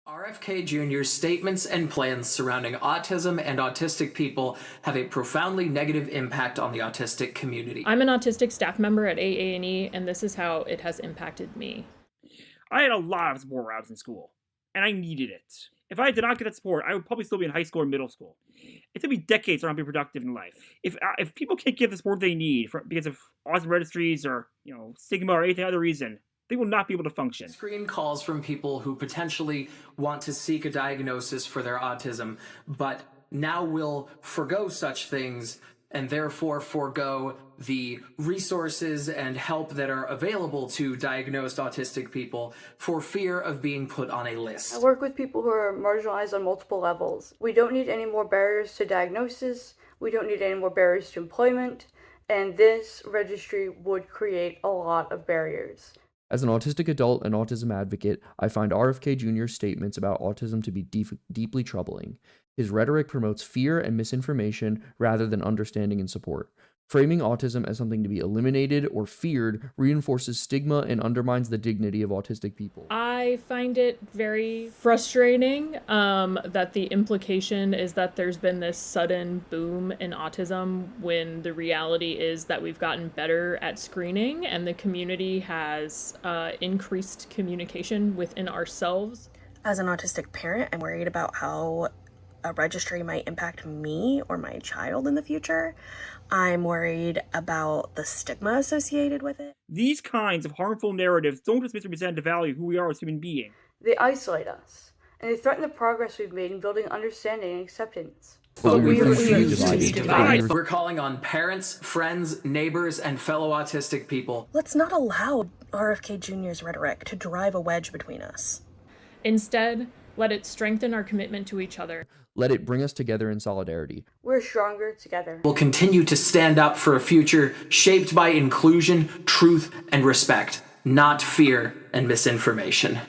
RFK Jr.'s statements and plans surrounding autism and autistic people have a profoundly negative impact on the autistic community. I'm an autistic staff member at AANE, and this is how it has impacted me. I had a lot of support when I was in school, and I needed it. If I did not get that support, I would probably still be in high school or middle school. It took me decades to not be productive in life. If people can't get the support they need because of autism registries or stigma or anything other reason, they will not be able to function. Screen calls from people who potentially want to seek a diagnosis for their autism, but now will forgo such things and therefore forgo the resources and help that are available to diagnosed autistic people for fear of being put on a list. I work with people who are marginalized on multiple levels. We don't need any more barriers to diagnosis. We don't need any more barriers to employment. And this registry would create a lot of barriers. As an autistic adult and autism advocate, I find RFK Jr.'s statements about autism to be deeply troubling. His rhetoric promotes fear and misinformation rather than understanding and support. Framing autism as something to be eliminated or feared reinforces stigma and undermines the dignity of autistic people. I find it very frustrating that the implication is that there's been this sudden boom in autism when the reality is that we've gotten better at screening and the community has increased communication within ourselves. As an autistic parent, I'm worried about how a registry might impact me or my child in the future. I'm worried about the stigma associated with it. These kinds of harmful narratives don't just misrepresent the value of who we are as human beings. They isolate us, and they threaten the progress we've made in building understanding and acceptance. But we refuse to be divided. We're calling on parents, friends, neighbors, and fellow autistic people. Let's not allow RFK Jr.'s rhetoric to drive a wedge between us. Instead, let it strengthen our commitment to each other. Let it bring us together in solidarity. We're stronger together. We'll continue to stand up for a future shaped by inclusion, truth, and respect, not fear and misinformation.